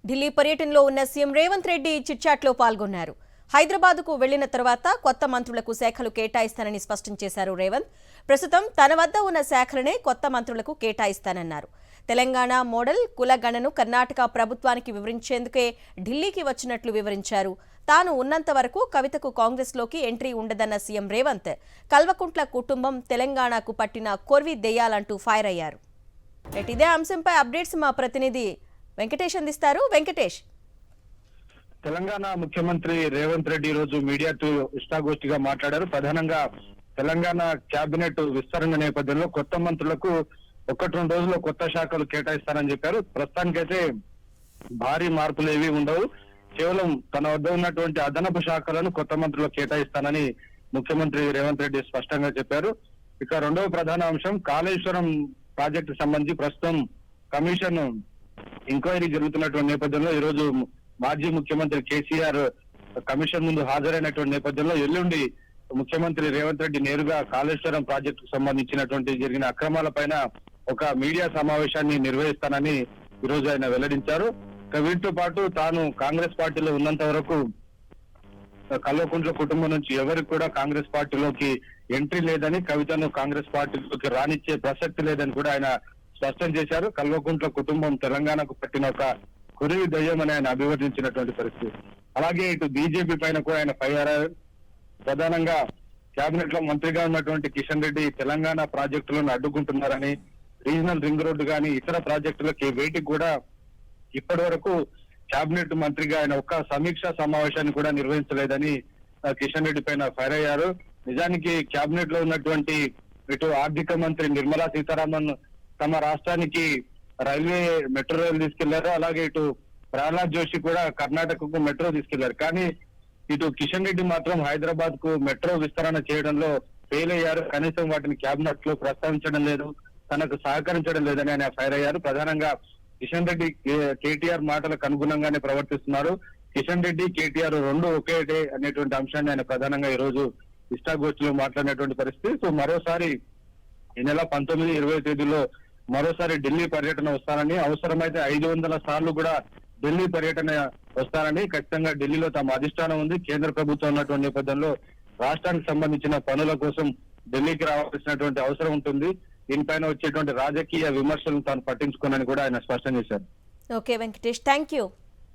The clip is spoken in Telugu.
ఢిల్లీ పర్యటనలో ఉన్న సీఎం రేవంత్ రెడ్డి చిట్చాట్లో పాల్గొన్నారు. హైదరాబాద్కు వెళ్లిన తర్వాత కొత్త మంత్రులకు శాఖలు కేటాయిస్తానని స్పష్టం చేశారు రేవంత్. ప్రస్తుతం తన వద్ద ఉన్న శాఖలనే కొత్త మంత్రులకు కేటాయిస్తానన్నారు. తెలంగాణ మోడల్ కులగణను కర్ణాటక ప్రభుత్వానికి వివరించేందుకే ఢిల్లీకి వచ్చినట్లు వివరించారు. తాను ఉన్నంత వరకు కవితకు కాంగ్రెస్లోకి ఎంట్రీ ఉండదన్న సీఎం రేవంత్ కల్వకుంట్ల కుటుంబం తెలంగాణకు పట్టిన కొర్వి దెయ్యాలంటూ ఫైర్ అయ్యారు. ఇదే అంశంపై అప్డేట్స్ మా ప్రతినిధి వెంకటేష్ అందిస్తారు. వెంకటేష్, తెలంగాణ ముఖ్యమంత్రి రేవంత్ రెడ్డి ఈ రోజు మీడియాతో ఇష్టాగోష్ఠిగా మాట్లాడారు. ప్రధానంగా తెలంగాణ కేబినెట్ విస్తరణ నేపథ్యంలో కొత్త మంత్రులకు 1-2 రోజుల్లో కొత్త శాఖలు కేటాయిస్తానని చెప్పారు. ప్రస్తుతానికైతే భారీ మార్పులు ఏవి ఉండవు. కేవలం తన వద్ద ఉన్నటువంటి అదనపు శాఖలను కొత్త మంత్రులకు కేటాయిస్తానని ముఖ్యమంత్రి రేవంత్ రెడ్డి స్పష్టంగా చెప్పారు. ఇక రెండవ ప్రధాన అంశం కాళేశ్వరం ప్రాజెక్టు సంబంధించి ప్రస్తుతం కమిషన్ ఎంక్వైరీ జరుగుతున్నటువంటి నేపథ్యంలో ఈ రోజు మాజీ ముఖ్యమంత్రి కేసీఆర్ కమిషన్ ముందు హాజరైనటువంటి నేపథ్యంలో ఎల్లుండి ముఖ్యమంత్రి రేవంత్ రెడ్డి నేరుగా కాళేశ్వరం ప్రాజెక్టుకు సంబంధించినటువంటి జరిగిన అక్రమాలపైన ఒక మీడియా సమావేశాన్ని నిర్వహిస్తానని ఈ రోజు ఆయన వెల్లడించారు. వీటితో పాటు తాను కాంగ్రెస్ పార్టీలో ఉన్నంత వరకు కల్వకుంట్ల కుటుంబం నుంచి ఎవరికి కూడా కాంగ్రెస్ పార్టీలోకి ఎంట్రీ లేదని, కవితను కాంగ్రెస్ పార్టీలోకి రానిచ్చే ప్రసక్తి లేదని కూడా ఆయన స్పష్టం చేశారు. కల్వకుంట్ల కుటుంబం తెలంగాణకు పట్టిన ఒక కురివి దయ్యం అని ఆయన అభివర్ణించినటువంటి పరిస్థితి. అలాగే ఇటు బీజేపీ పైన కూడా ఆయన ఫైర్. ప్రధానంగా కేబినెట్ లో మంత్రిగా ఉన్నటువంటి కిషన్ రెడ్డి తెలంగాణ ప్రాజెక్టులను అడ్డుకుంటున్నారని, రీజనల్ రింగ్ రోడ్డు కానీ ఇతర ప్రాజెక్టులకి వేటికి కూడా ఇప్పటి వరకు కేబినెట్ మంత్రిగా ఆయన ఒక్క సమీక్షా సమావేశాన్ని కూడా నిర్వహించలేదని కిషన్ రెడ్డి పైన ఫైర్ అయ్యారు. నిజానికి కేబినెట్ లో ఉన్నటువంటి ఇటు ఆర్థిక మంత్రి నిర్మలా సీతారామన్ తమ రాష్ట్రానికి రైల్వే మెట్రో రైలు తీసుకెళ్లారు. అలాగే ఇటు ప్రహ్లాద్ జోషి కూడా కర్ణాటకకు మెట్రో తీసుకెళ్లారు. కానీ ఇటు కిషన్ రెడ్డి మాత్రం హైదరాబాద్ కు మెట్రో విస్తరణ చేయడంలో ఫెయిల్ అయ్యారు. కనీసం వాటిని కేబినెట్ లో ప్రస్తావించడం లేదు, తనకు సహకరించడం లేదని ఆయన ఫైర్ అయ్యారు. ప్రధానంగా కిషన్ రెడ్డి కేటీఆర్ మాటలకు అనుగుణంగానే ప్రవర్తిస్తున్నారు. కిషన్ రెడ్డి కేటీఆర్ రెండు ఒకేటే అనేటువంటి అంశాన్ని ఆయన ప్రధానంగా ఈ రోజు ఇష్టాగోష్ఠిలో మాట్లాడినటువంటి పరిస్థితి. సో మరోసారి ఈ నెల 19, 20 తేదీలో మరోసారి ఢిల్లీ పర్యటన వస్తానని, అవసరమైతే 500 సార్లు కూడా ఢిల్లీ పర్యటన వస్తానని, ఖచ్చితంగా ఢిల్లీలో తమ అధిష్టానం ఉంది. కేంద్ర ప్రభుత్వం ఉన్నటువంటి నేపథ్యంలో రాష్ట్రానికి సంబంధించిన పనుల కోసం ఢిల్లీకి రావాల్సినటువంటి అవసరం ఉంటుంది. దీనిపైన వచ్చేటువంటి రాజకీయ విమర్శలను తాను పట్టించుకోనని కూడా ఆయన స్పష్టం చేశారు. Okay Venkatesh, thank you.